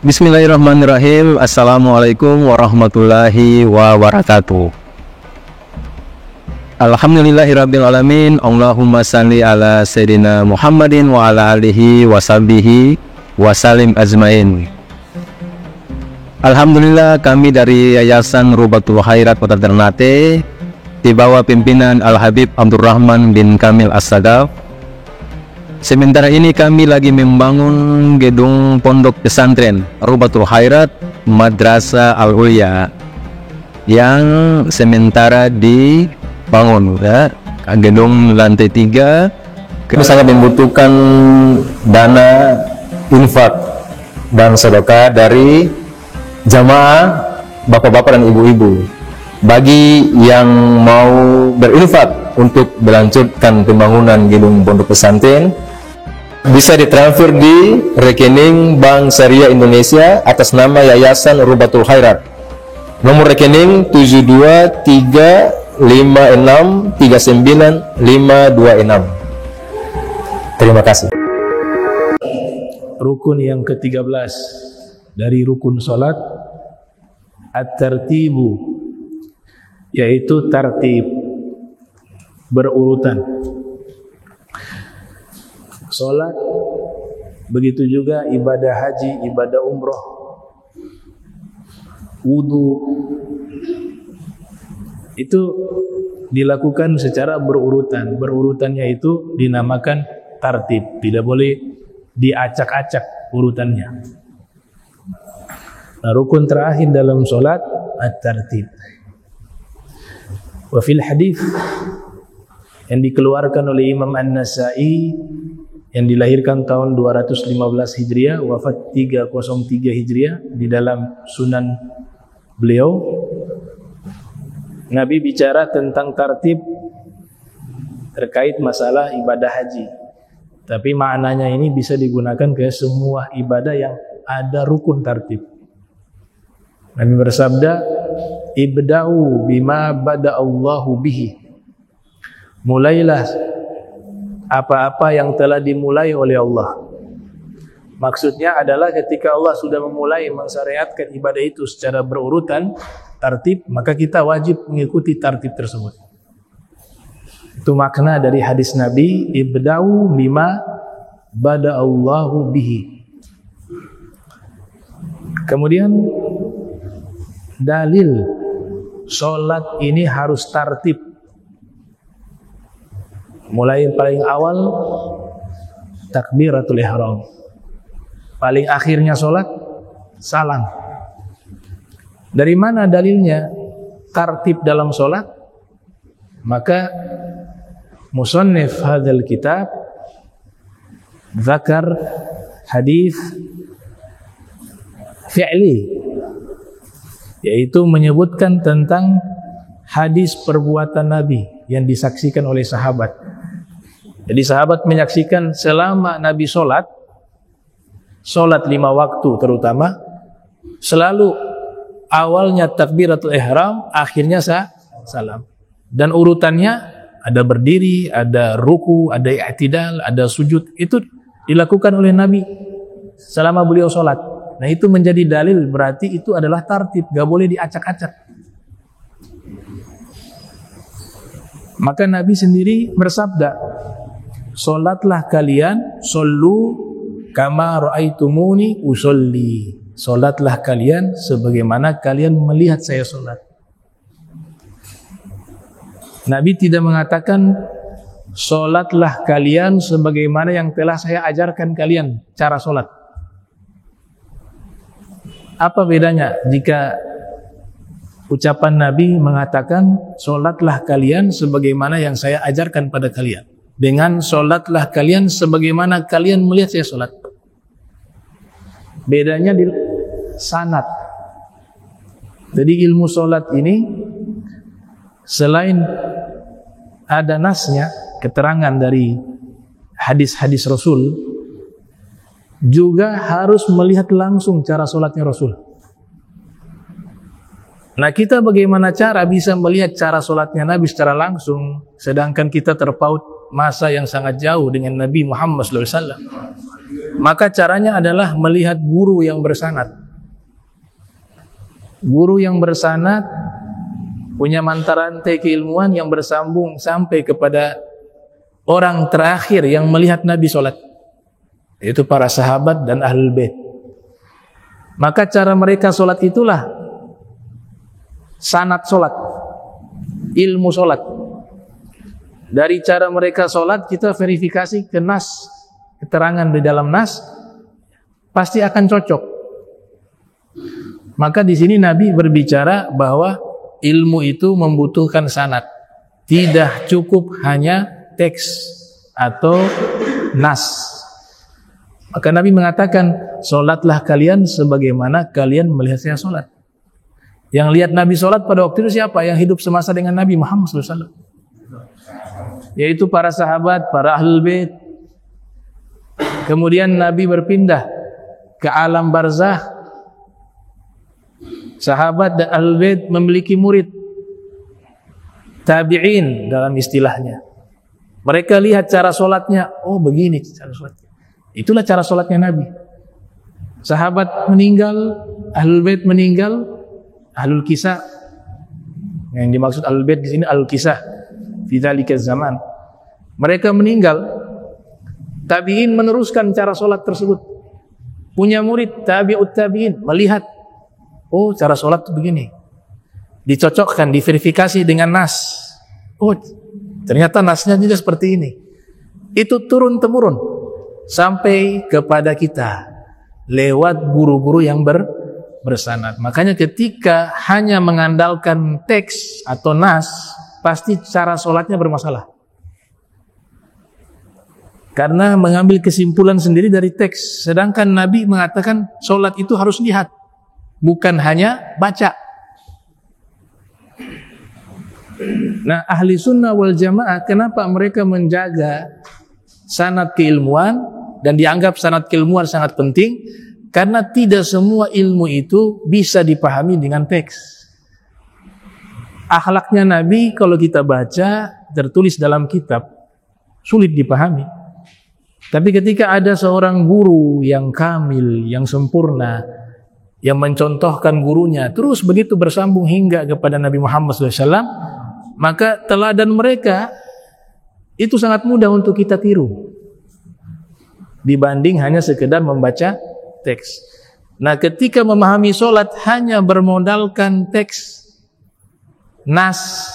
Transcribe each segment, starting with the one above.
Bismillahirrahmanirrahim. Assalamualaikum warahmatullahi wabarakatuh. Alhamdulillahirrabbilalamin. Allahumma salli ala Sayyidina Muhammadin wa ala alihi wa sahbihi wa salim ajmain. Alhamdulillah, kami dari Yayasan Rubatul Khairat Kota Ternate di bawah pimpinan Al-Habib Abdurrahman bin Kamil As-Sadaf. Sementara ini kami lagi membangun gedung pondok pesantren Rubatul Khairat Madrasah Al-Ulya yang sementara dibangun, ya. Gedung lantai 3. Kami sangat membutuhkan dana infak dan sedekah dari jamaah bapak-bapak dan ibu-ibu. Bagi yang mau berinfak untuk melanjutkan pembangunan gedung pondok pesantren, bisa ditransfer di rekening Bank Syariah Indonesia atas nama Yayasan Rubatul Khairat. Nomor rekening 7235639526. Terima kasih. Rukun yang ke-13 dari rukun salat, at-tartibu, yaitu tartib, berurutan. Salat, begitu juga ibadah haji, ibadah umroh, wudu, itu dilakukan secara berurutan. Berurutannya itu dinamakan tartib, tidak boleh diacak-acak urutannya. Nah, rukun terakhir dalam salat at-tartib. Wa fil hadis yang dikeluarkan oleh Imam An-Nasa'i yang dilahirkan tahun 215 Hijriah, wafat 303 Hijriah, di dalam sunan beliau, Nabi bicara tentang tartib terkait masalah ibadah haji. Tapi maknanya ini bisa digunakan ke semua ibadah yang ada rukun tartib. Nabi bersabda, ibda'u bima bada'allahu bihi. Mulailah apa-apa yang telah dimulai oleh Allah. Maksudnya adalah ketika Allah sudah memulai mensyariatkan ibadah itu secara berurutan, tartib, maka kita wajib mengikuti tartib tersebut. Itu makna dari hadis Nabi, ibda'u bima bada'allahu bihi. Kemudian dalil salat ini harus tartib. Mulai paling awal takbiratul ihram, paling akhirnya sholat salam. Dari mana dalilnya tartib dalam sholat? Maka musannif hadzal kitab zakar hadis fi'li, yaitu menyebutkan tentang hadis perbuatan Nabi yang disaksikan oleh sahabat. Jadi sahabat menyaksikan selama Nabi sholat 5 waktu terutama, selalu awalnya takbiratul ihram, akhirnya salam. Dan urutannya ada berdiri, ada ruku, ada i'tidal, ada sujud. Itu dilakukan oleh Nabi selama beliau sholat. Nah, itu menjadi dalil, berarti itu adalah tartib, gak boleh diacak-acak. Maka Nabi sendiri bersabda, "Salatlah kalian, sallu kama ra'aitumuni usolli." Salatlah kalian sebagaimana kalian melihat saya salat. Nabi tidak mengatakan salatlah kalian sebagaimana yang telah saya ajarkan kalian cara salat. Apa bedanya jika ucapan Nabi mengatakan salatlah kalian sebagaimana yang saya ajarkan pada kalian, dengan salatlah kalian sebagaimana kalian melihat saya salat? Bedanya di sanad. Jadi ilmu salat ini selain ada nasnya, keterangan dari hadis-hadis Rasul, juga harus melihat langsung cara salatnya Rasul. Nah, kita bagaimana cara bisa melihat cara sholatnya Nabi secara langsung, sedangkan kita terpaut masa yang sangat jauh dengan Nabi Muhammad SAW. Maka caranya adalah melihat guru yang bersanad. Guru yang bersanad punya mata rantai keilmuan yang bersambung sampai kepada orang terakhir yang melihat Nabi sholat, yaitu para sahabat dan ahlul bait. Maka cara mereka sholat itulah sanad sholat, ilmu sholat. Dari cara mereka sholat kita verifikasi ke nas, keterangan di dalam nas pasti akan cocok. Maka di sini Nabi berbicara bahwa ilmu itu membutuhkan sanad, tidak cukup hanya teks atau nas. Maka Nabi mengatakan, sholatlah kalian sebagaimana kalian melihat saya sholat. Yang lihat Nabi sholat pada waktu itu siapa? Yang hidup semasa dengan Nabi Muhammad SAW, yaitu para sahabat, para ahlul bait. Kemudian Nabi berpindah ke alam barzakh. Sahabat dan ahlul bait memiliki murid, tabi'in dalam istilahnya. Mereka lihat cara sholatnya, oh begini cara sholatnya. Itulah cara sholatnya Nabi. Sahabat meninggal, ahlul bait meninggal, ahlul kisah. Yang dimaksud ahlul bait di sini ahlul kisah. Fi dzalika zaman. Mereka meninggal, tabi'in meneruskan cara sholat tersebut. Punya murid, tabi'ut tabi'in, melihat, oh cara sholat itu begini. Dicocokkan, diverifikasi dengan nas. Oh ternyata nasnya juga seperti ini. Itu turun-temurun sampai kepada kita lewat guru-guru yang bersanad. Makanya ketika hanya mengandalkan teks atau nas, pasti cara sholatnya bermasalah. Karena mengambil kesimpulan sendiri dari teks. Sedangkan Nabi mengatakan sholat itu harus lihat, bukan hanya baca. Nah, ahli sunnah wal jamaah, kenapa mereka menjaga sanad keilmuan dan dianggap sanad keilmuan sangat penting? Karena tidak semua ilmu itu bisa dipahami dengan teks. Akhlaknya Nabi kalau kita baca tertulis dalam kitab sulit dipahami. Tapi ketika ada seorang guru yang kamil, yang sempurna, yang mencontohkan gurunya, terus begitu bersambung hingga kepada Nabi Muhammad SAW, maka teladan mereka itu sangat mudah untuk kita tiru dibanding hanya sekedar membaca teks. Nah, ketika memahami sholat hanya bermodalkan teks, nas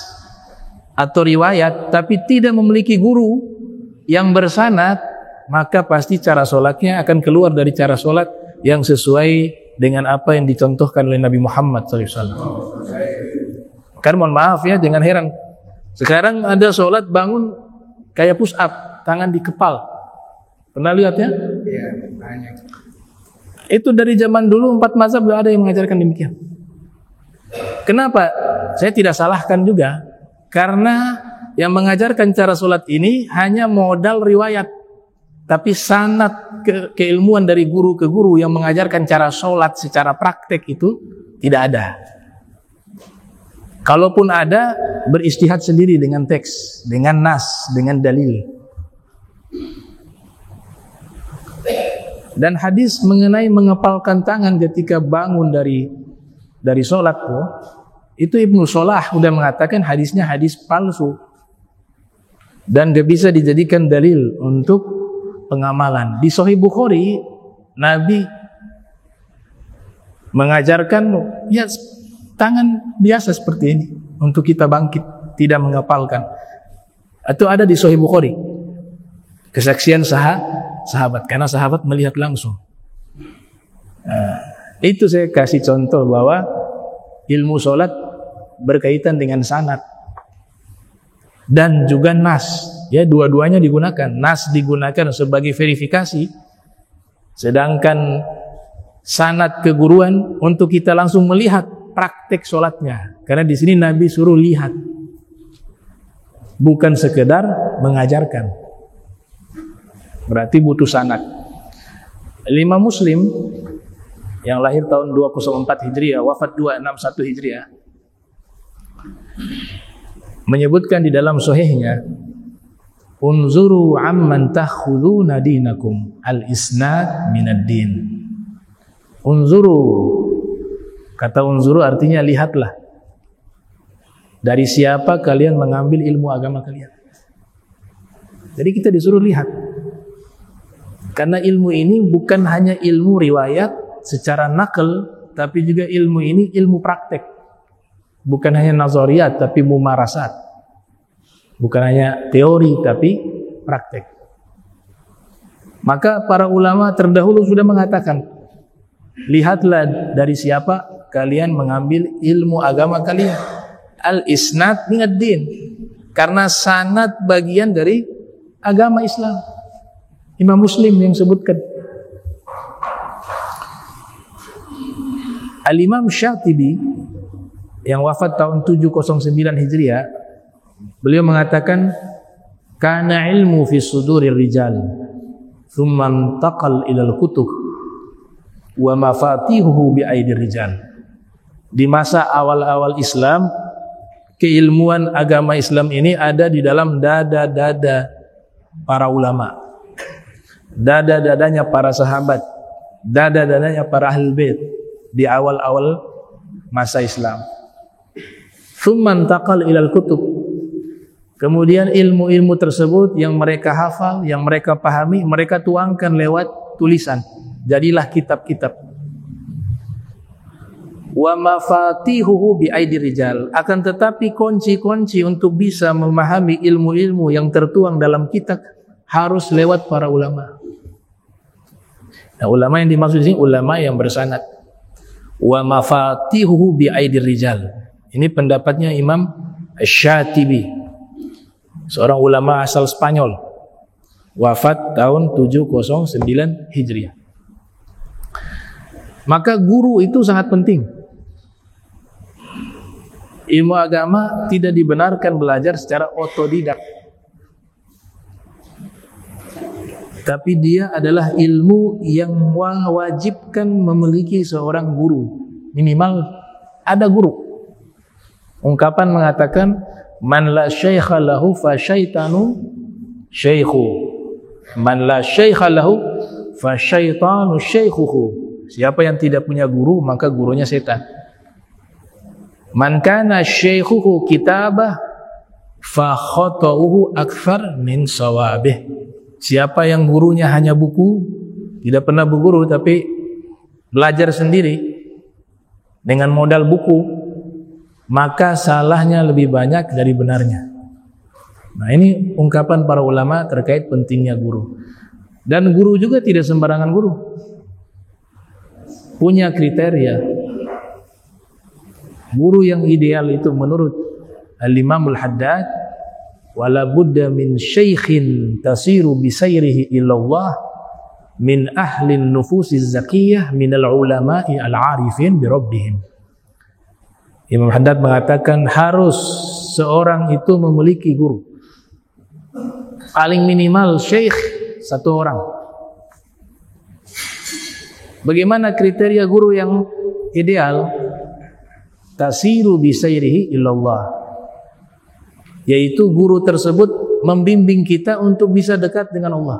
atau riwayat, tapi tidak memiliki guru yang bersanad, maka pasti cara sholatnya akan keluar dari cara sholat yang sesuai dengan apa yang dicontohkan oleh Nabi Muhammad SAW. Karena mohon maaf ya, jangan heran. Sekarang ada sholat bangun kayak push up, tangan di kepal. Pernah lihat ya? Iya, banyak. Itu dari zaman dulu 4 mazhab gak ada yang mengajarkan demikian. Kenapa? Saya tidak salahkan juga. Karena yang mengajarkan cara sholat ini hanya modal riwayat. Tapi sanad keilmuan dari guru ke guru yang mengajarkan cara sholat secara praktek itu tidak ada. Kalaupun ada, beristihad sendiri dengan teks, dengan nas, dengan dalil. Dan hadis mengenai mengepalkan tangan ketika bangun dari sholat itu Ibnu Shalah sudah mengatakan hadisnya hadis palsu dan tidak bisa dijadikan dalil untuk pengamalan. Di Sahih Bukhari Nabi mengajarkan ya tangan biasa seperti ini untuk kita bangkit, tidak mengepalkan. Itu ada di Sahih Bukhari. Kesaksian sahabat, karena sahabat melihat langsung. Itu saya kasih contoh bahwa ilmu sholat berkaitan dengan sanad dan juga nas. Ya, dua-duanya digunakan. Nas digunakan sebagai verifikasi, sedangkan sanad keguruan untuk kita langsung melihat praktek sholatnya. Karena di sini Nabi suruh lihat, bukan sekedar mengajarkan. Berarti butuh sanad. Imam Muslim yang lahir tahun 204 Hijriah, wafat 261 Hijriah, menyebutkan di dalam sahihnya unzuru amman takhuduna dinakum, al-isnad minad din. Unzuru, kata unzuru artinya lihatlah, dari siapa kalian mengambil ilmu agama kalian. Jadi kita disuruh lihat, karena ilmu ini bukan hanya ilmu riwayat secara nakal, tapi juga ilmu ini ilmu praktek. Bukan hanya nazariyat tapi mumarasat. Bukan hanya teori tapi praktek. Maka para ulama terdahulu sudah mengatakan, lihatlah dari siapa kalian mengambil ilmu agama kalian. Al-isnad minad din. Karena sanad bagian dari agama Islam. Imam Muslim yang sebutkan. Al-Imam Syatibi yang wafat tahun 709 Hijriah, beliau mengatakan, kana ilmu fi sudurir rijal thumma intaqal ilal kutub wa mafatihuhu bi aidir rijal. Di masa awal-awal Islam, keilmuan agama Islam ini ada di dalam dada-dada para ulama, dada-dadanya para sahabat, dada-dadanya para ahlul bait di awal-awal masa Islam. Thumma intaqal ilal kutub. Kemudian ilmu-ilmu tersebut yang mereka hafal, yang mereka pahami, mereka tuangkan lewat tulisan. Jadilah kitab-kitab. Wa mafatihuhu bi aidir rijal. Akan tetapi kunci-kunci untuk bisa memahami ilmu-ilmu yang tertuang dalam kitab harus lewat para ulama. Nah, ulama yang dimaksud di sini ulama yang bersanad. Wa mafatihuhu bi aidir rijal. Ini pendapatnya Imam Syatibi, seorang ulama asal Spanyol, wafat tahun 709 Hijriah. Maka guru itu sangat penting. Ilmu agama tidak dibenarkan belajar secara otodidak, tapi dia adalah ilmu yang mewajibkan memiliki seorang guru. Minimal ada guru. Ungkapan mengatakan, man la syaikha lahu fa syaitanu syaikhu, man la syaikha lahu fa syaitanu syaikhuhu. Siapa yang tidak punya guru, maka gurunya setan. Man kana syaikhuhu kitabah fa khata'uhu akthar min sawabih. Siapa yang gurunya hanya buku, tidak pernah berguru tapi belajar sendiri dengan modal buku, maka salahnya lebih banyak dari benarnya. Nah, ini ungkapan para ulama terkait pentingnya guru. Dan guru juga tidak sembarangan guru. Punya kriteria. Guru yang ideal itu menurut Al-Imam Al-Haddad, wala budda min syaikhin tasiru bisayrihi ilallah min ahlin nufusiz zakiyah minal ulama'i al-arifin bi rabbihim. Imam Haddad mengatakan harus seorang itu memiliki guru. Paling minimal syekh satu orang. Bagaimana kriteria guru yang ideal? Tasiru bisairihi ilallah. Yaitu guru tersebut membimbing kita untuk bisa dekat dengan Allah.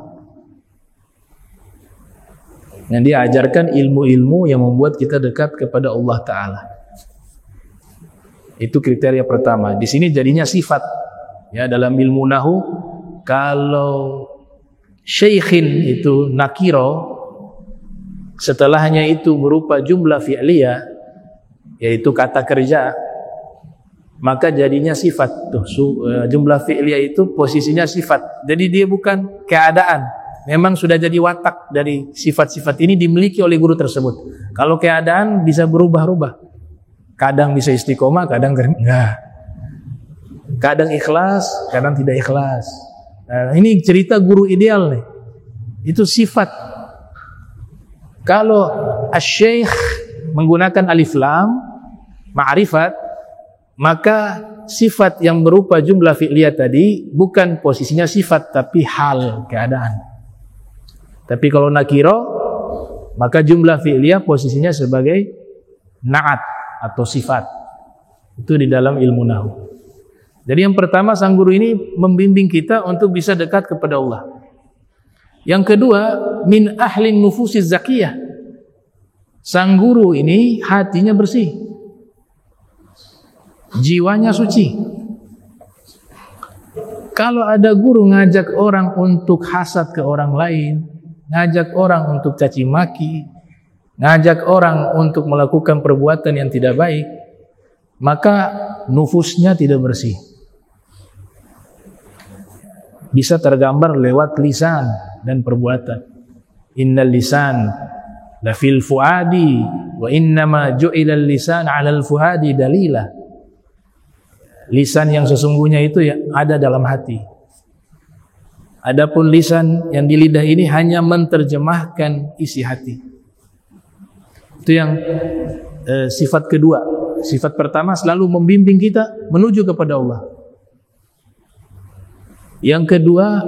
Yang dia ajarkan ilmu-ilmu yang membuat kita dekat kepada Allah Ta'ala. Itu kriteria pertama. Di sini jadinya sifat. Ya, dalam ilmu nahu, kalau syaikhin itu nakiro, setelahnya itu berupa jumlah fi'liyah, yaitu kata kerja, maka jadinya sifat. Tuh, jumlah fi'liyah itu posisinya sifat. Jadi dia bukan keadaan. Memang sudah jadi watak dari sifat-sifat ini dimiliki oleh guru tersebut. Kalau keadaan bisa berubah-ubah. Kadang bisa istiqomah, kadang enggak. Kadang ikhlas, kadang tidak ikhlas. Nah, ini cerita guru ideal nih. Itu sifat. Kalau asy-syaikh menggunakan alif lam, ma'rifat, maka sifat yang berupa jumlah fi'liyah tadi bukan posisinya sifat, tapi hal, keadaan. Tapi kalau nakiro, maka jumlah fi'liyah posisinya sebagai na'at atau sifat. Itu di dalam ilmu nahwu. Jadi yang pertama, sang guru ini membimbing kita untuk bisa dekat kepada Allah. Yang kedua, min ahlin nufusiz zakiyah. Sang guru ini hatinya bersih, jiwanya suci. Kalau ada guru ngajak orang untuk hasad ke orang lain, ngajak orang untuk caci maki, ngajak orang untuk melakukan perbuatan yang tidak baik, maka nufusnya tidak bersih. Bisa tergambar lewat lisan dan perbuatan. Innal lisan la fil fuadi wa innama ju'ila lisan 'alal fuadi dalila. Lisan yang sesungguhnya itu ya ada dalam hati. Adapun lisan yang di lidah ini hanya menerjemahkan isi hati. Itu yang sifat kedua. Sifat pertama selalu membimbing kita menuju kepada Allah. Yang kedua,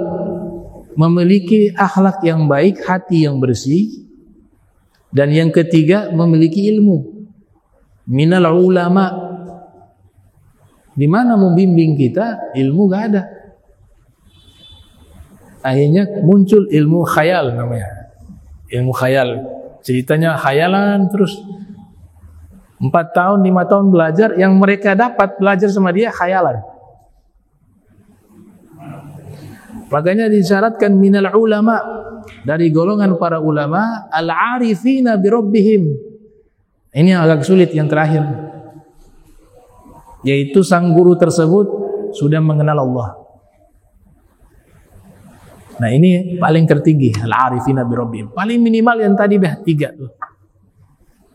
memiliki akhlak yang baik, hati yang bersih. Dan yang ketiga, memiliki ilmu. Minal ulama. Di mana membimbing kita, ilmu gak ada. Akhirnya muncul ilmu khayal namanya. Ilmu khayal. Ceritanya khayalan terus. 4 tahun, 5 tahun belajar, yang mereka dapat belajar sama dia khayalan. Makanya disyaratkan minal ulama, dari golongan para ulama, al-arifina bi rabbihim. Ini yang agak sulit yang terakhir. Yaitu sang guru tersebut sudah mengenal Allah. Nah, ini paling tertinggi, al-arifina bi rabbihim. Paling minimal yang tadi 3 tuh.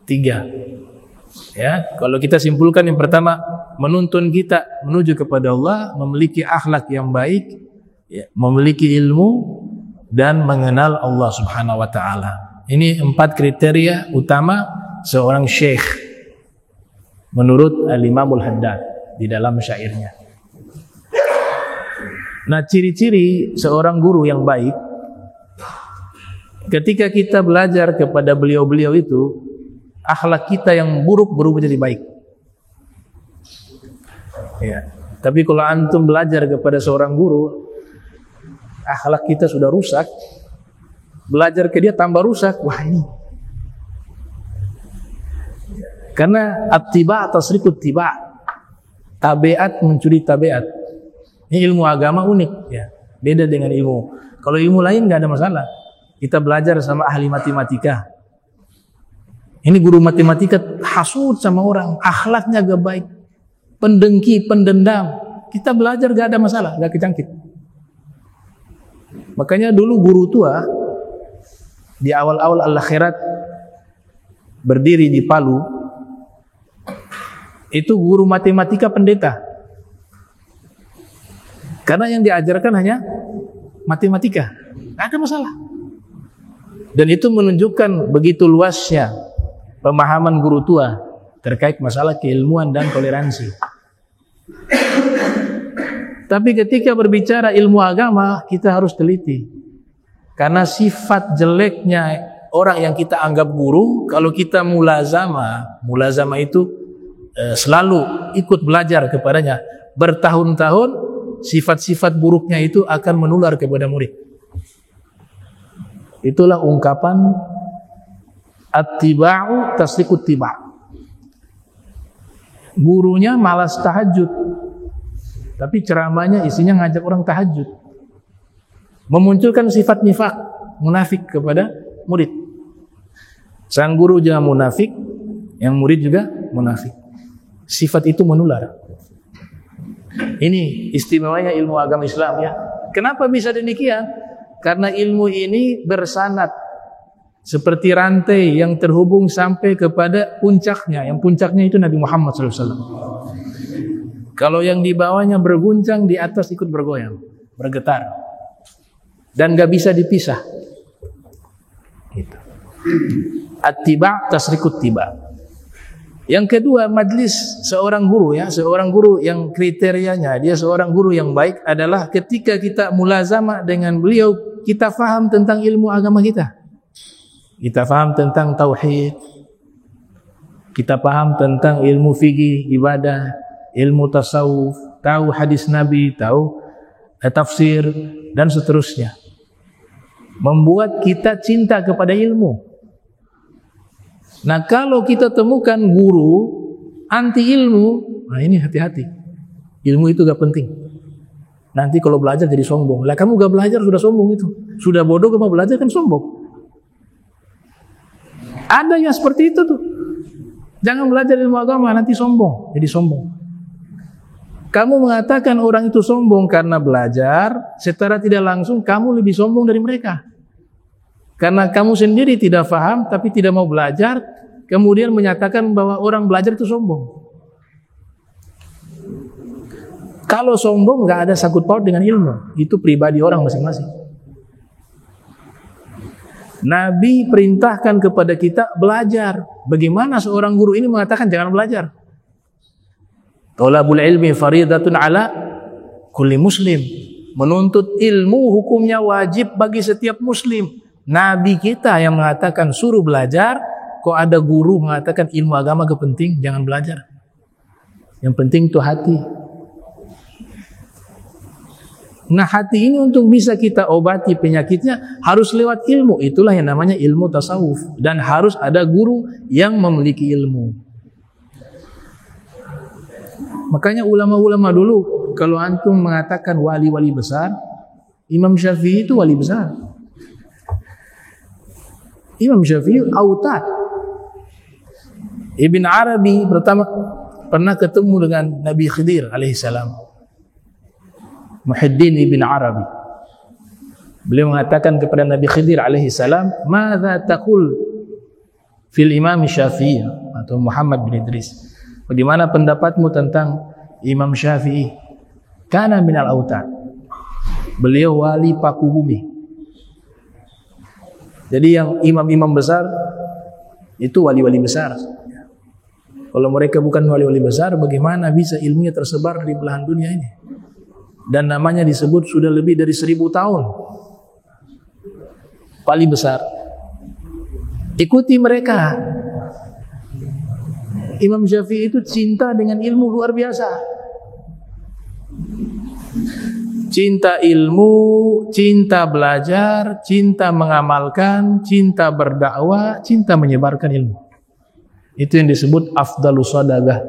3. Ya, kalau kita simpulkan yang pertama, menuntun kita menuju kepada Allah, memiliki akhlak yang baik, ya, memiliki ilmu dan mengenal Allah Subhanahu wa taala. Ini 4 kriteria utama seorang syekh menurut Al-Imamul Haddad di dalam syairnya. Nah, ciri-ciri seorang guru yang baik, ketika kita belajar kepada beliau-beliau itu, akhlak kita yang buruk berubah jadi baik. Ya. Tapi kalau antum belajar kepada seorang guru, akhlak kita sudah rusak, belajar ke dia tambah rusak. Wah, ini karena attiba tasriqut tiba, tabiat mencuri tabiat. Ini ilmu agama unik ya, beda dengan ilmu. Kalau ilmu lain nggak ada masalah. Kita belajar sama ahli matematika, ini guru matematika hasud sama orang, akhlaknya gak baik, pendengki, pendendam, kita belajar gak ada masalah, gak kecangkit. Makanya dulu guru tua di awal-awal al-akhirat berdiri di Palu, itu guru matematika pendeta, karena yang diajarkan hanya matematika, gak ada masalah. Dan itu menunjukkan begitu luasnya pemahaman guru tua terkait masalah keilmuan dan toleransi. Tapi ketika berbicara ilmu agama, kita harus teliti. Karena sifat jeleknya orang yang kita anggap guru, kalau kita mulazamah itu selalu ikut belajar kepadanya bertahun-tahun, sifat-sifat buruknya itu akan menular kepada murid. Itulah ungkapan attiba'u tasriqut tiba'. Gurunya malas tahajud, tapi ceramahnya isinya ngajak orang tahajud, memunculkan sifat nifak, munafik kepada murid. Sang guru juga munafik, yang murid juga munafik. Sifat itu menular. Ini istimewanya ilmu agama Islam ya. Kenapa bisa demikian? Karena ilmu ini bersanad seperti rantai yang terhubung sampai kepada puncaknya. Yang puncaknya itu Nabi Muhammad SAW. Kalau yang di bawahnya berguncang, di atas ikut bergoyang, bergetar, dan gak bisa dipisah. Gitu. At-tiba' tasriqut tiba'. Yang kedua, majlis seorang guru ya, seorang guru yang kriterianya dia seorang guru yang baik adalah ketika kita mulazamah dengan beliau, kita faham tentang ilmu agama kita. Kita faham tentang tauhid. Kita paham tentang ilmu fikih, ibadah, ilmu tasawuf, tahu hadis Nabi, tahu tafsir, dan seterusnya. Membuat kita cinta kepada ilmu. Nah, kalau kita temukan guru anti ilmu, nah ini hati-hati. Ilmu itu gak penting. Nanti kalau belajar jadi sombong. Lah kamu gak belajar sudah sombong itu. Sudah bodoh kamu belajar kan sombong. Ada yang seperti itu tuh. Jangan belajar ilmu agama nanti sombong, jadi sombong. Kamu mengatakan orang itu sombong karena belajar, secara tidak langsung kamu lebih sombong dari mereka. Karena kamu sendiri tidak paham tapi tidak mau belajar, kemudian menyatakan bahwa orang belajar itu sombong. Kalau sombong nggak ada sangkut paut dengan ilmu, itu pribadi orang masing-masing. Nabi perintahkan kepada kita belajar. Bagaimana seorang guru ini mengatakan jangan belajar? Thalabul ilmi faridatun ala kulli muslim. Menuntut ilmu hukumnya wajib bagi setiap muslim. Nabi kita yang mengatakan suruh belajar, kok ada guru mengatakan ilmu agama gak penting, jangan belajar. Yang penting itu hati. Nah, hati ini untuk bisa kita obati penyakitnya harus lewat ilmu. Itulah yang namanya ilmu tasawuf. Dan harus ada guru yang memiliki ilmu. Makanya ulama-ulama dulu, kalau antum mengatakan wali-wali besar, Imam Syafi'i itu wali besar. Imam Syafi'i autad. Ibn Arabi pertama pernah ketemu dengan Nabi Khidir alaihissalam. Muhyiddin Ibn Arabi. Beliau mengatakan kepada Nabi Khidir alaihissalam, "Madza taqul fil Imam Syafi'i?" atau Muhammad bin Idris. Bagaimana pendapatmu tentang Imam Syafi'i? Kana minal autad. Beliau wali paku bumi. Jadi yang imam-imam besar itu wali-wali besar. Kalau mereka bukan wali-wali besar, bagaimana bisa ilmunya tersebar di belahan dunia ini? Dan namanya disebut sudah lebih dari 1000 tahun. Wali besar. Ikuti mereka. Imam Syafi'i itu cinta dengan ilmu luar biasa. Cinta ilmu, cinta belajar, cinta mengamalkan, cinta berdakwah, cinta menyebarkan ilmu. Itu yang disebut afdalus sadaqah.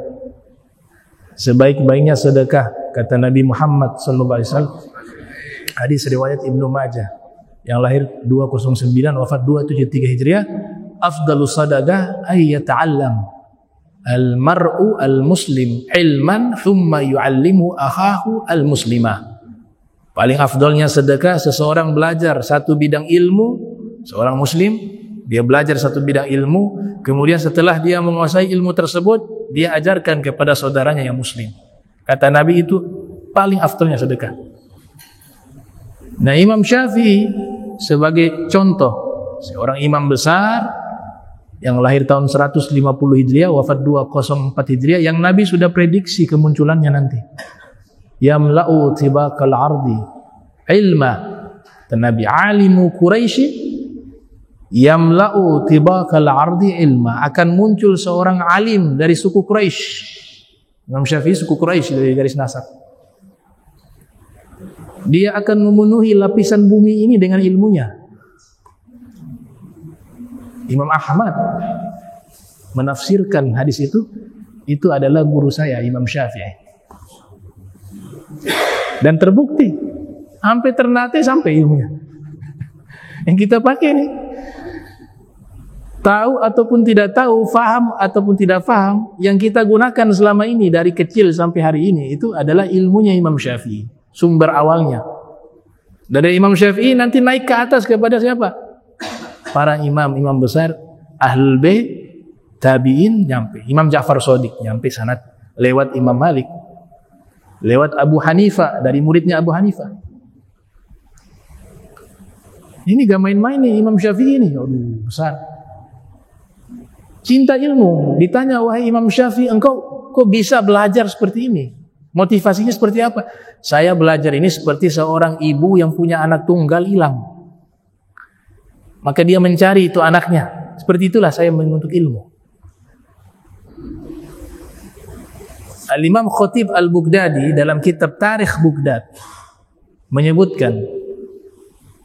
Sebaik-baiknya sedekah, kata Nabi Muhammad SAW. Hadis riwayat Ibnu Majah yang lahir 209 wafat 273 Hijriah. Afdalus sadaqah ay yata'allam al-mar'u al-muslim ilman thumma yu'allimu akhahu al-muslimah. Paling afdolnya sedekah seseorang belajar satu bidang ilmu, seorang muslim, dia belajar satu bidang ilmu, kemudian setelah dia menguasai ilmu tersebut, dia ajarkan kepada saudaranya yang muslim. Kata Nabi itu paling afdolnya sedekah. Nah, Imam Syafi'i sebagai contoh, seorang imam besar yang lahir tahun 150 Hijriah, wafat 204 Hijriah, yang Nabi sudah prediksi kemunculannya nanti. Yamla'u tibakal ardi ilma. Dan Nabi alimu Quraisy yamla'u tibakal ardi ilma, akan muncul seorang alim dari suku Quraisy. Imam Syafi'i suku Quraisy dari garis nasab. Dia akan memenuhi lapisan bumi ini dengan ilmunya. Imam Ahmad menafsirkan hadis itu adalah guru saya Imam Syafi'i. Dan terbukti sampai Ternate sampai ilmunya yang kita pakai nih. Tahu ataupun tidak tahu, faham ataupun tidak faham, yang kita gunakan selama ini dari kecil sampai hari ini itu adalah ilmunya Imam Syafi'i, sumber awalnya. Dari Imam Syafi'i nanti naik ke atas kepada siapa? Para imam besar Ahlul Bait, tabi'in, nyampe Imam Ja'far Shadiq, nyampe sanad lewat Imam Malik, lewat Abu Hanifah, dari muridnya Abu Hanifah. Ini gak main-main nih Imam Syafi'i ini. Aduh, besar. Cinta ilmu. Ditanya, wahai Imam Syafi'i, engkau kok bisa belajar seperti ini? Motivasinya seperti apa? Saya belajar ini seperti seorang ibu yang punya anak tunggal hilang. Maka dia mencari itu anaknya. Seperti itulah saya menuntut ilmu. Al-Imam Khatib Al-Baghdadi dalam kitab Tarikh Baghdad menyebutkan,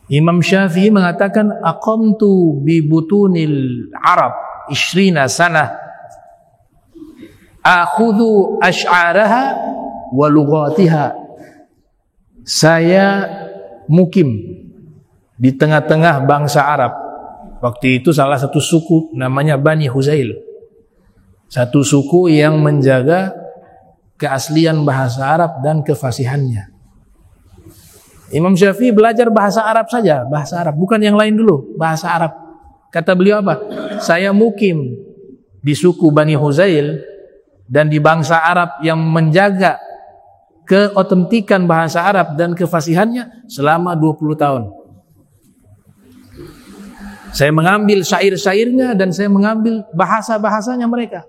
Imam Syafi'i mengatakan, aqamtu bi butunil Arab 20 sanah akhudhu asy'araha wa lughatiha. Saya mukim di tengah-tengah bangsa Arab. Waktu itu salah satu suku namanya Bani Huzail. Satu suku yang menjaga keaslian bahasa Arab dan kefasihannya. Imam Syafi'i belajar bahasa Arab saja, bahasa Arab, bukan yang lain dulu, bahasa Arab. Kata beliau apa? Saya mukim di suku Bani Huzail dan di bangsa Arab yang menjaga keotentikan bahasa Arab dan kefasihannya selama 20 tahun. Saya mengambil syair-syairnya dan saya mengambil bahasa-bahasanya mereka.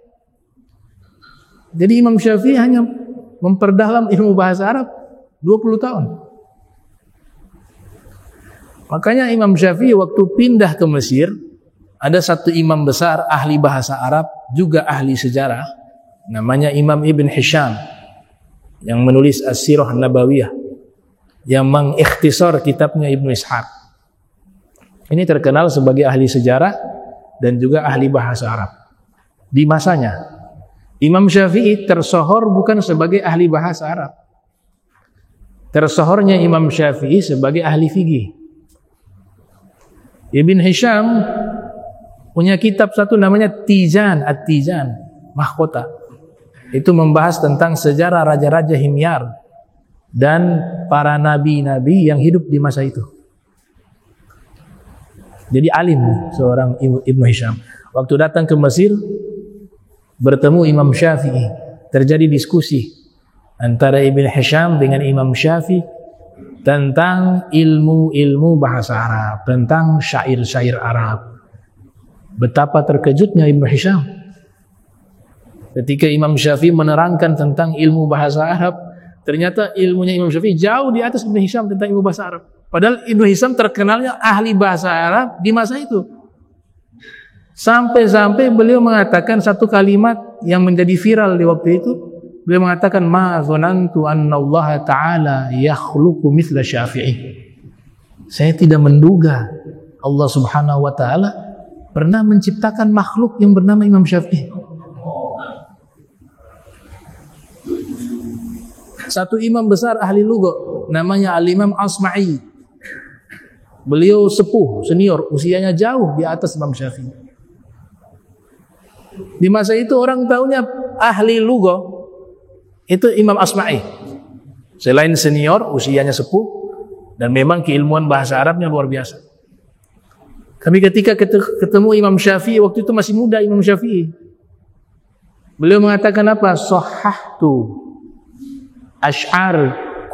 Jadi Imam Syafi'i hanya memperdalam ilmu bahasa Arab 20 tahun. Makanya Imam Syafi'i waktu pindah ke Mesir, ada satu imam besar ahli bahasa Arab, juga ahli sejarah, namanya Imam Ibn Hisham, yang menulis As-Sirah Nabawiyah, yang mengikhtisar kitabnya Ibnu Ishaq. Ini terkenal sebagai ahli sejarah dan juga ahli bahasa Arab. Di masanya Imam Syafi'i tersohor bukan sebagai ahli bahasa Arab. Tersohornya Imam Syafi'i sebagai ahli fikih. Ibn Hisham punya kitab satu namanya Tizan, At-Tizan, Mahkota. Itu membahas tentang sejarah raja-raja Himyar dan para nabi-nabi yang hidup di masa itu. Jadi alim seorang Ibn Hisham. Waktu datang ke Mesir, bertemu Imam Syafi'i, terjadi diskusi antara Ibn Hisham dengan Imam Syafi'i tentang ilmu-ilmu bahasa Arab, tentang syair-syair Arab. Betapa terkejutnya Ibn Hisham ketika Imam Syafi'i menerangkan tentang ilmu bahasa Arab. Ternyata ilmunya Imam Syafi'i jauh di atas Ibn Hisham tentang ilmu bahasa Arab. Padahal Ibn Hisham terkenalnya ahli bahasa Arab di masa itu. Sampai-sampai beliau mengatakan satu kalimat yang menjadi viral di waktu itu. Beliau mengatakan, ma zonantu anna Allah Ta'ala yakhluqu mithla Syafi'i. Saya tidak menduga Allah Subhanahu wa Ta'ala pernah menciptakan makhluk yang bernama Imam Syafi'i. Satu imam besar ahli lugha namanya Al-Imam Asma'i. Beliau sepuh, senior, usianya jauh di atas Imam Syafi'i. Di masa itu orang tahunya ahli lugha itu Imam Asma'i. Selain senior, usianya sepuh, dan memang keilmuan bahasa Arabnya luar biasa. Kami ketika ketemu Imam Syafi'i, waktu itu masih muda Imam Syafi'i, beliau mengatakan apa? Sahhahtu Ash'ar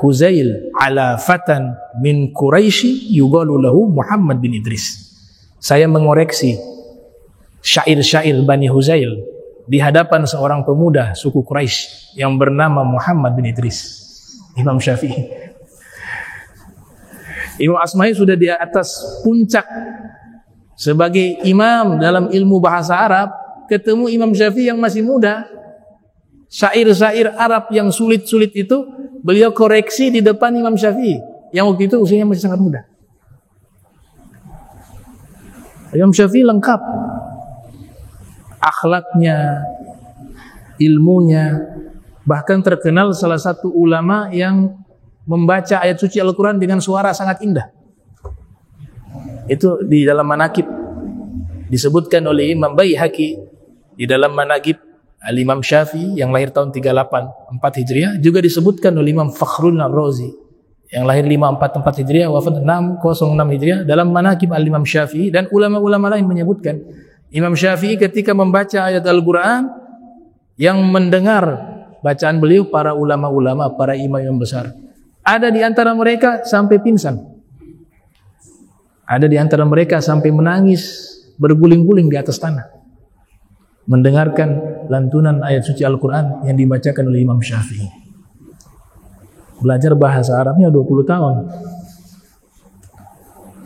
Huzail ala fatan min Quraisy yuqalu lahu Muhammad bin Idris. Saya mengoreksi syair-syair Bani Huzail di hadapan seorang pemuda suku Quraisy yang bernama Muhammad bin Idris. Imam Syafi'i. Imam Asma'i sudah di atas puncak sebagai imam dalam ilmu bahasa Arab, ketemu Imam Syafi'i yang masih muda. Syair-syair Arab yang sulit-sulit itu beliau koreksi di depan Imam Syafi'i yang waktu itu usianya masih sangat muda. Imam Syafi'i lengkap akhlaknya, ilmunya, bahkan terkenal salah satu ulama yang membaca ayat suci Al-Quran dengan suara sangat indah. Itu di dalam manaqib disebutkan oleh Imam Baihaqi di dalam manaqib Al-Imam Syafi'i yang lahir tahun 384 Hijriah, juga disebutkan oleh Imam Fakhrul Razi yang lahir 544 Hijriah wafat 606 Hijriah dalam manaqib Al-Imam Syafi'i. Dan ulama-ulama lain menyebutkan Imam Syafi'i ketika membaca ayat Al-Quran, yang mendengar bacaan beliau para ulama-ulama, para imam yang besar, ada di antara mereka sampai pingsan, ada di antara mereka sampai menangis berguling-guling di atas tanah mendengarkan lantunan ayat suci Al-Quran yang dibacakan oleh Imam Syafi'i. Belajar bahasa Arabnya 20 tahun.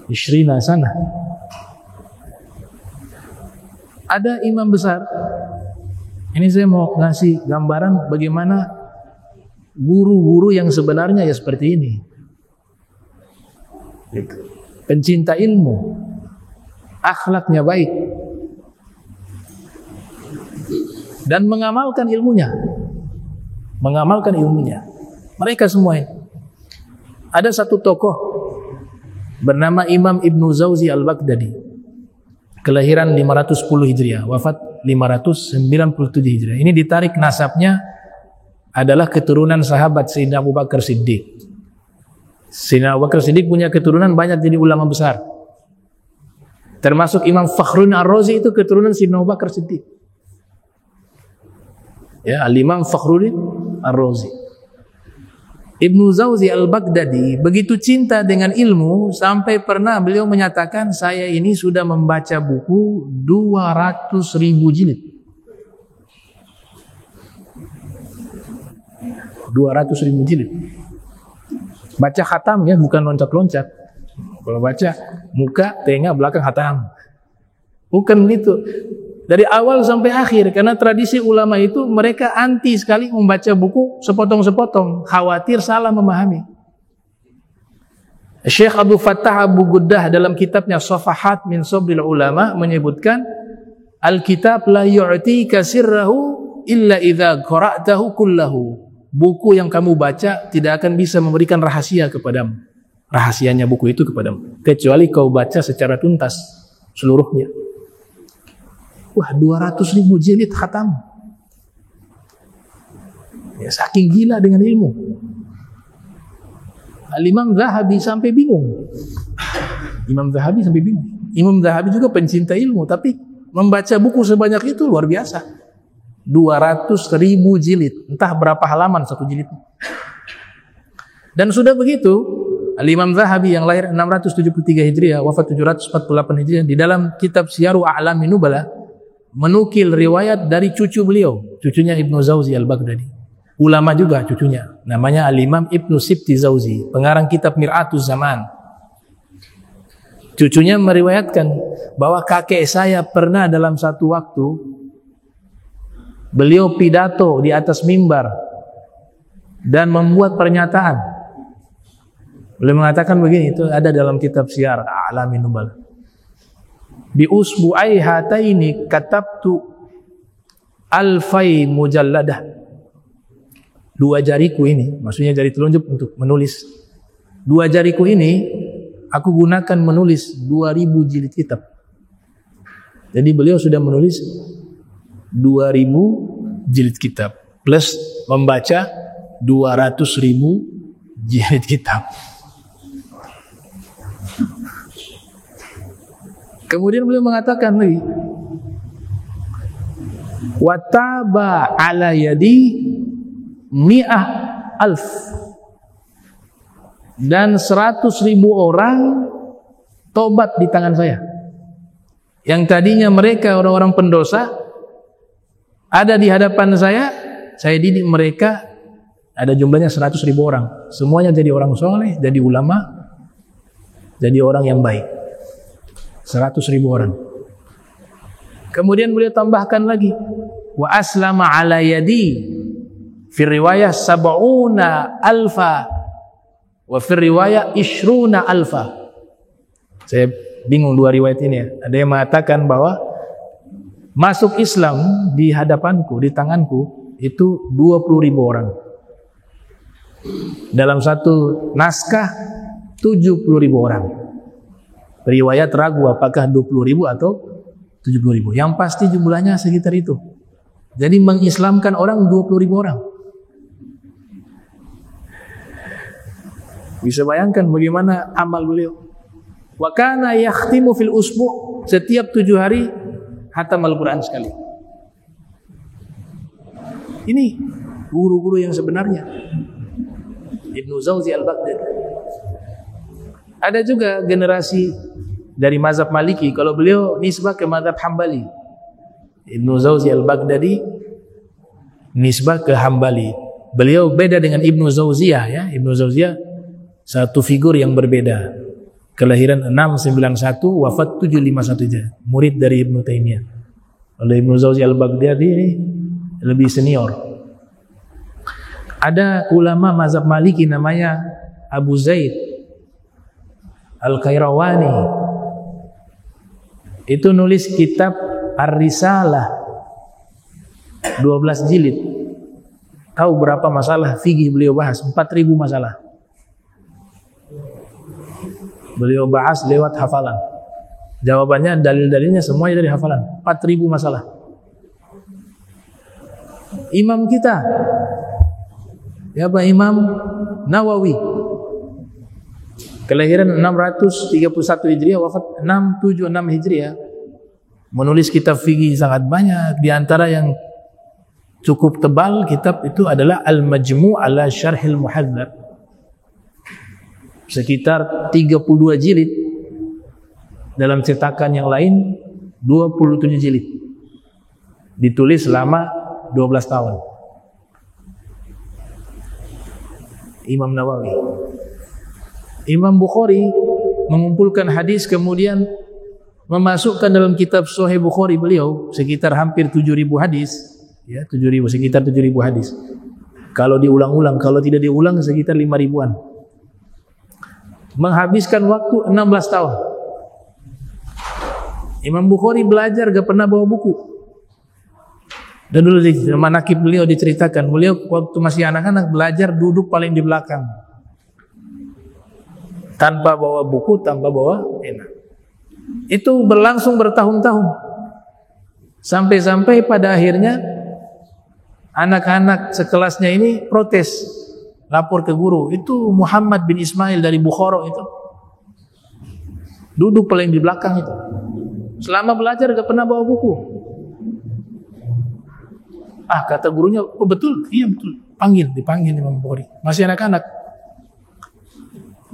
20 sana. Ada imam besar Ini saya mau ngasih gambaran bagaimana guru-guru yang sebenarnya ya seperti ini. Pencinta ilmu, akhlaknya baik, dan mengamalkan ilmunya. Mengamalkan ilmunya. Mereka semua ini. Ada satu tokoh bernama Imam Ibnu Zawzi Al-Baghdadi, kelahiran 510 Hijriah, wafat 597 Hijriah. Ini ditarik nasabnya adalah keturunan sahabat Sayyidina Abu Bakar Siddiq. Sayyidina Abu Bakar Siddiq punya keturunan banyak jadi ulama besar. Termasuk Imam Fakhruddin Ar-Razi itu keturunan Sayyidina Abu Bakar Siddiq. Ya, Al-Imam Fakhruddin Ar-Razi. Ibnu Zawzi Al-Baghdadi begitu cinta dengan ilmu sampai pernah beliau menyatakan, saya ini sudah membaca buku 200.000 jilid. 200.000 jilid. Baca khatam ya, bukan loncat-loncat. Kalau baca muka, tengah, belakang khatam. Bukan gitu. Dari awal sampai akhir, karena tradisi ulama itu mereka anti sekali membaca buku sepotong-sepotong, khawatir salah memahami. Syekh Abdul Fattah Abu Guddah dalam kitabnya Safahat min Sabril Ulama menyebutkan, Al-kitab la yu'tika sirrahu illa idza qara'tahu kullahu. Buku yang kamu baca tidak akan bisa memberikan rahasia kepadamu. Rahasianya buku itu kepadamu, kecuali kau baca secara tuntas seluruhnya. Wah, 200.000 jilid khatam. Ya, saking gila dengan ilmu. Al-Imam Zahabi sampai bingung. Imam Zahabi sampai bingung. Imam Zahabi juga pencinta ilmu, tapi membaca buku sebanyak itu luar biasa. 200.000 jilid. Entah berapa halaman satu jilid. Dan sudah begitu, Al-Imam Zahabi yang lahir 673 Hijriah, wafat 748 Hijriah, di dalam kitab Syiaru A'lamin Nubala menukil riwayat dari cucu beliau, cucunya Ibnu Zawzi Al-Baghdadi. Ulama juga cucunya, namanya Al-Imam Ibnu Sibti Zawzi, pengarang kitab Mir'atuz Zaman. Cucunya meriwayatkan bahwa kakek saya pernah dalam satu waktu beliau pidato di atas mimbar dan membuat pernyataan. Beliau mengatakan begini, itu ada dalam kitab Syiar A'lamin Nubala. Bi usbu'ai hataini katabtu alfai mujalladah. Dua jariku ini, maksudnya jari telunjuk untuk menulis. Dua jariku ini aku gunakan menulis 2000 jilid kitab. Jadi beliau sudah menulis 2000 jilid kitab plus membaca 200.000 jilid kitab. Kemudian beliau mengatakan lagi, wataba ala yadi mi'ah alf, dan 100.000 orang tobat di tangan saya. Yang tadinya mereka orang-orang pendosa ada di hadapan saya didik mereka, ada jumlahnya 100.000 orang. Semuanya jadi orang soleh, jadi ulama, jadi orang yang baik. 100.000 orang. Kemudian beliau tambahkan lagi, wa aslama ala yadi fi riwayah sab'una alfa wa fi riwayah ishruna alfa. Saya bingung dua riwayat ini ya. Ada yang mengatakan bahwa masuk Islam di hadapanku, di tanganku itu 20.000 orang. Dalam satu naskah 70.000 orang. Riwayat ragu apakah 20.000 atau 70.000. Yang pasti jumlahnya sekitar itu. Jadi mengislamkan orang 20.000 orang. Bisa bayangkan bagaimana amal beliau. Wa kana yakhtimu fil usbu', setiap 7 hari khatam Al-Quran sekali. Ini guru-guru yang sebenarnya. Ibnu Zawzi Al-Baghdadi. Ada juga generasi dari mazhab Maliki, kalau beliau nisbah ke mazhab Hambali. Ibnu Zawzi Al-Baghdadi nisbah ke Hambali. Beliau beda dengan Ibnu Zawziyah ya. Ibnu Zawziyah satu figur yang berbeda. Kelahiran 691, wafat 751 aja. Murid dari Ibnu Taimiyah. Oleh Ibnu Zawzi Al-Baghdadi ini lebih senior. Ada ulama mazhab Maliki namanya Abu Zaid Al-Qayrawani. Itu nulis kitab Ar-Risalah 12 jilid. Tahu berapa masalah fikih beliau bahas? 4.000 masalah. Beliau bahas lewat hafalan. Jawabannya, dalil-dalilnya semuanya dari hafalan. 4.000 masalah. Imam kita, ya Pak Imam Nawawi, kelahiran 631 Hijriah, wafat 676 Hijriah, menulis kitab fikih sangat banyak. Di antara yang cukup tebal kitab itu adalah Al-Majmu' ala Syarhil Muhadzab, sekitar 32 jilid. Dalam cetakan yang lain 27 jilid, ditulis selama 12 tahun. Imam Nawawi. Imam Bukhari mengumpulkan hadis, kemudian memasukkan dalam kitab Sahih Bukhari beliau sekitar hampir 7.000 hadis, ya, 7.000, sekitar 7.000 hadis. Kalau diulang-ulang, kalau tidak diulang sekitar 5.000-an. Menghabiskan waktu 16 tahun. Imam Bukhari belajar gak pernah bawa buku. Dan dulu di manaqib beliau diceritakan, beliau waktu masih anak-anak belajar duduk paling di belakang, tanpa bawa buku, tanpa bawa pena. Itu berlangsung bertahun-tahun, sampai-sampai pada akhirnya anak-anak sekelasnya ini protes, lapor ke guru. Itu Muhammad bin Ismail dari Bukhara itu duduk paling di belakang itu, selama belajar gak pernah bawa buku. Kata gurunya, oh betul, iya betul, dipanggil Imam Bukhari, masih anak-anak.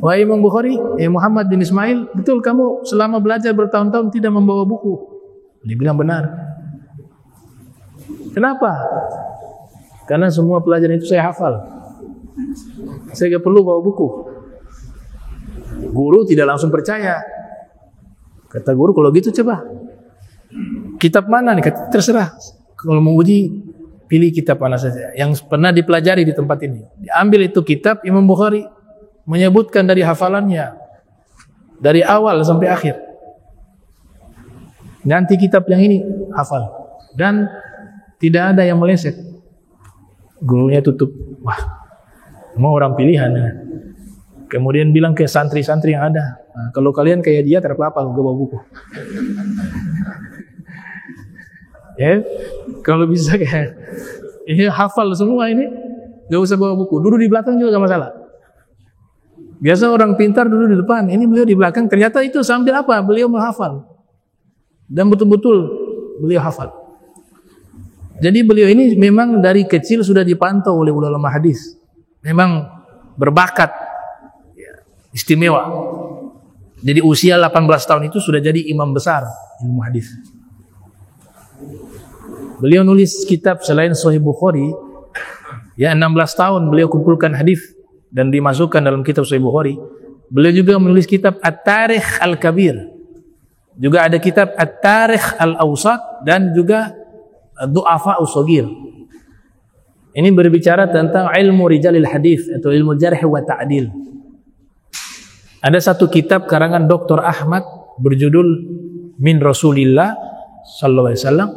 Wahai Imam Bukhari, Muhammad bin Ismail, betul kamu selama belajar bertahun-tahun tidak membawa buku? Dia bilang benar. Kenapa? Karena semua pelajaran itu saya hafal, saya gak perlu bawa buku. Guru tidak langsung percaya. Kata guru, kalau gitu coba kitab mana nih? Kata, terserah, kalau mau uji pilih kitab mana saja yang pernah dipelajari di tempat ini. Diambil itu kitab Imam Bukhari, menyebutkan dari hafalannya dari awal sampai akhir. Nanti kitab yang ini hafal, dan tidak ada yang meleset. Gurunya tutup, wah, mau orang pilihan. Kemudian bilang ke santri-santri yang ada, kalau kalian kayak dia terpapar, gue bawa buku. Ya, kalau bisa kayak ini hafal semua ini, gak usah bawa buku. Duduk di belakang juga gak masalah. Biasa orang pintar duduk di depan, ini beliau di belakang. Ternyata itu sambil apa? Beliau menghafal, dan betul-betul beliau hafal. Jadi beliau ini memang dari kecil sudah dipantau oleh ulama hadis, memang berbakat, istimewa. Jadi usia 18 tahun itu sudah jadi imam besar ilmu hadis. Beliau nulis kitab selain Sahih Bukhari, ya 16 tahun beliau kumpulkan hadis dan dimasukkan dalam kitab Sahih Bukhari. Beliau juga menulis kitab At-Tarikh Al-Kabir. Juga ada kitab At-Tarikh Al-Awsat dan juga Du'afa Us-Saghir. Ini berbicara tentang ilmu rijalil hadis atau ilmu jarh wa ta'dil. Ada satu kitab karangan Dr. Ahmad berjudul Min Rasulillah sallallahu alaihi wasallam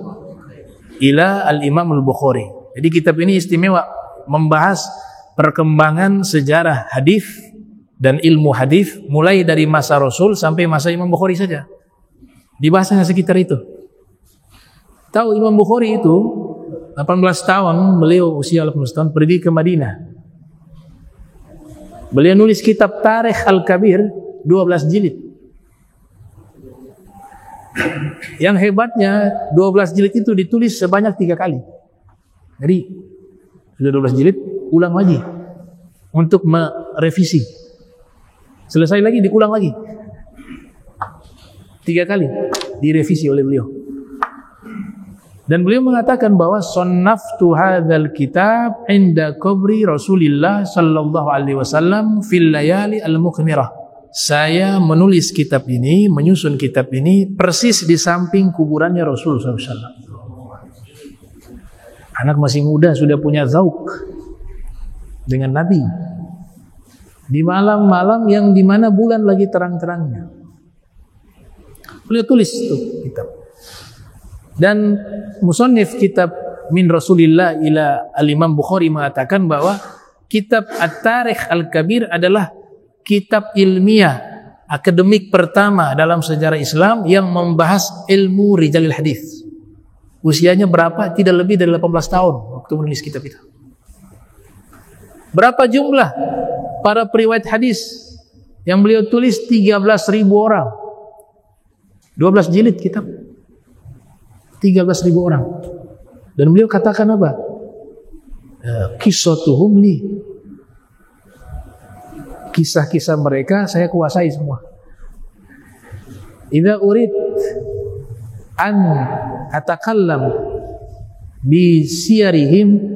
ila al-Imam al-Bukhari. Jadi kitab ini istimewa, membahas perkembangan sejarah hadis dan ilmu hadis mulai dari masa Rasul sampai masa Imam Bukhari saja. Dibahasnya sekitar itu. Tahu Imam Bukhari itu 18 tahun, beliau usia 18 tahun pergi ke Madinah. Beliau nulis kitab Tarikh Al-Kabir 12 jilid. Yang hebatnya 12 jilid itu ditulis sebanyak 3 kali. Jadi sudah 12 jilid, ulang lagi untuk merevisi. Selesai lagi, diulang lagi. 3 kali direvisi oleh beliau. Dan beliau mengatakan bahwa sannaftu hadzal kitab inda qabri Rasulillah sallallahu alaihi wasallam fil layali al-mukhmirah. Saya menulis kitab ini, menyusun kitab ini persis di samping kuburannya Rasul SAW. Anak masih muda sudah punya zauk dengan Nabi. Di malam-malam yang dimana bulan lagi terang-terangnya, beliau tulis itu kitab. Dan musannif kitab Min Rasulillah ila Al-Imam Bukhari mengatakan bahwa kitab At-Tarikh Al-Kabir adalah kitab ilmiah akademik pertama dalam sejarah Islam yang membahas ilmu rijalil hadis. Usianya berapa? Tidak lebih dari 18 tahun waktu menulis kitab itu. Berapa jumlah para periwayat hadis yang beliau tulis? 13.000 orang. 12 jilid kitab. 13.000 orang. Dan beliau katakan apa? Qissatuhum li. Kisah-kisah mereka saya kuasai semua. Idza urid an atakallam bi siyarihim,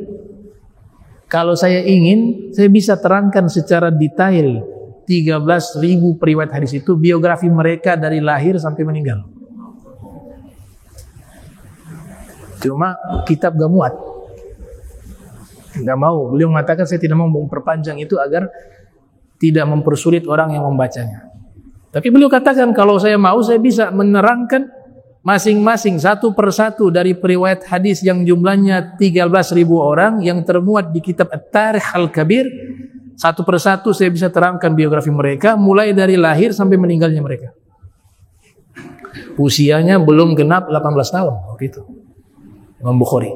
kalau saya ingin, saya bisa terangkan secara detail 13.000 periwayat hadis itu, biografi mereka dari lahir sampai meninggal. Cuma kitab gak muat, gak mau. Beliau mengatakan saya tidak mau memperpanjang itu agar tidak mempersulit orang yang membacanya. Tapi beliau katakan kalau saya mau, saya bisa menerangkan masing-masing satu persatu dari periwayat hadis yang jumlahnya 13.000 orang yang termuat di kitab At-Tarikh Al-Kabir. Satu persatu saya bisa terangkan biografi mereka mulai dari lahir sampai meninggalnya mereka. Usianya belum genap 18 tahun waktu itu, Imam Bukhari.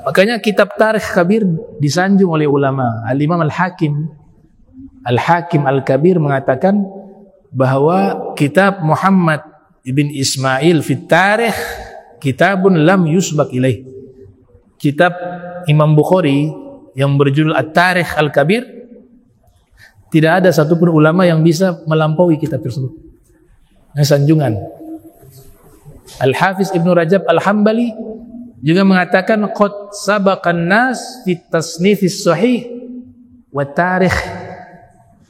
Makanya kitab Tarikh Kabir disanjung oleh ulama. Al-Imam Al-Hakim Al-Kabir mengatakan bahwa kitab Muhammad Ibn Ismail fit Tarikh kitabun lam yusbak ilaih. Kitab Imam Bukhari yang berjudul At-Tarikh Al-Kabir, tidak ada satupun ulama yang bisa melampaui kitab tersebut. Nah, sanjungan. Al-Hafiz Ibnu Rajab Al-Hambali juga mengatakan qad sabaqan nas fit tasnifis sahih wa tarikh.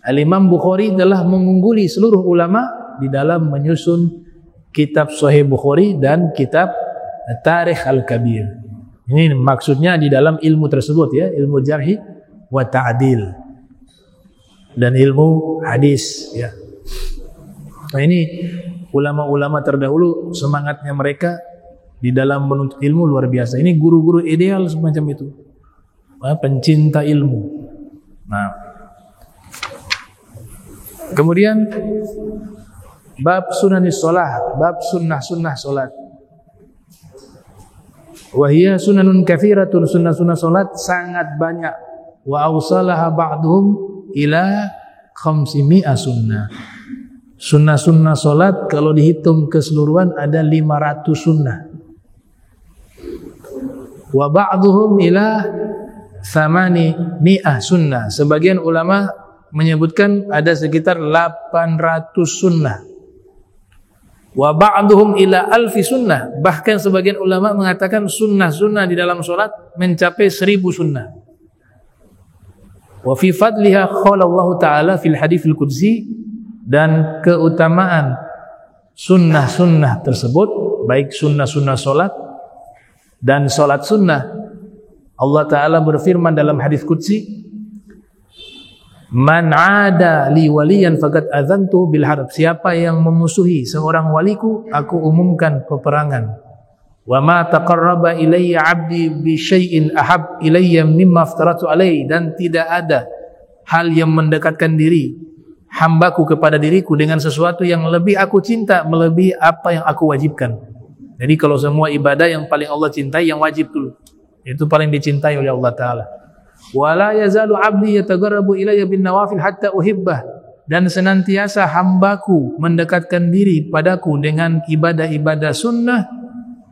Al-Imam Bukhari telah mengungguli seluruh ulama di dalam menyusun kitab Sahih Bukhari dan kitab Tarikh Al-Kabir. Ini maksudnya di dalam ilmu tersebut ya, ilmu jarhi wa ta'dil dan ilmu hadis ya. Nah, ini ulama-ulama terdahulu, semangatnya mereka di dalam menuntut ilmu luar biasa. Ini guru-guru ideal semacam itu, pencinta ilmu. Nah, kemudian bab sunanis sholat, bab sunnah-sunnah sholat. Wahia sunanun kafiratun, sunnah-sunnah sholat sangat banyak. Wa awsalaha ba'duhum ila 500 sunnah. Sunnah-sunnah sholat kalau dihitung keseluruhan ada 500 sunnah. Wa ba'duhum ila 800 sunnah. Sebagian ulama menyebutkan ada sekitar 800 sunnah. Wa ba'duhum ila 1000 sunnah. Bahkan sebagian ulama mengatakan sunnah-sunnah di dalam sholat mencapai 1000 sunnah. Wa fi fadliha qala Allah Ta'ala fil hadithil qudsi, dan keutamaan sunnah-sunnah tersebut, baik sunnah-sunnah sholat dan sholat sunnah, Allah Ta'ala berfirman dalam hadis qudsi, man ada li waliyan faqad adzantu bil harb. Siapa yang memusuhi seorang waliku, aku umumkan peperangan. Wa ma taqarraba ilayya 'abdi bi syai'in ahab ilayya mimma aftaratu alaihi, dan tidak ada hal yang mendekatkan diri hambaku kepada diriku dengan sesuatu yang lebih aku cinta melebihi apa yang aku wajibkan. Jadi kalau semua ibadah yang paling Allah cintai yang wajib dulu, itu paling dicintai oleh Allah Ta'ala. Wala yazalu 'abdi yataqarrabu ilayya bin nawafil hatta uhibbah, dan senantiasa hambaku mendekatkan diri padaku dengan ibadah-ibadah sunnah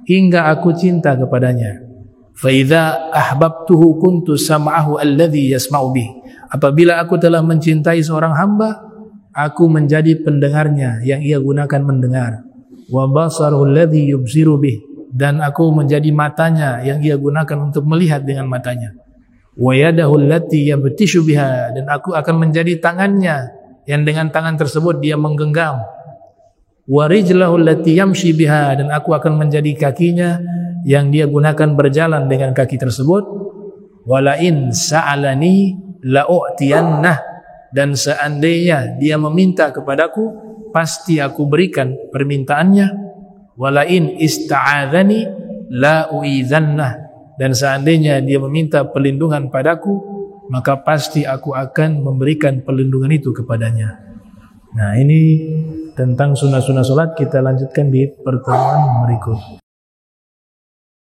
hingga aku cinta kepadanya. Fa idza ahbabtuhu kuntu sam'ahu alladhi yasma'u bih. Apabila aku telah mencintai seorang hamba, aku menjadi pendengarnya yang ia gunakan mendengar. Wa basaruhu alladhi yubsiru bih, dan aku menjadi matanya yang ia gunakan untuk melihat dengan matanya. Wa yadahu allati yabtishu biha, dan aku akan menjadi tangannya yang dengan tangan tersebut dia menggenggam. Wa rijlahu allati yamshi biha, dan aku akan menjadi kakinya yang dia gunakan berjalan dengan kaki tersebut, walain sa'alani la'u'tiyannah, dan seandainya dia meminta kepadaku pasti aku berikan permintaannya, walain ista'adzani la'u'idzannah, dan seandainya dia meminta perlindungan padaku maka pasti aku akan memberikan perlindungan itu kepadanya. Nah, ini tentang sunnah-sunnah salat kita lanjutkan di pertemuan berikut.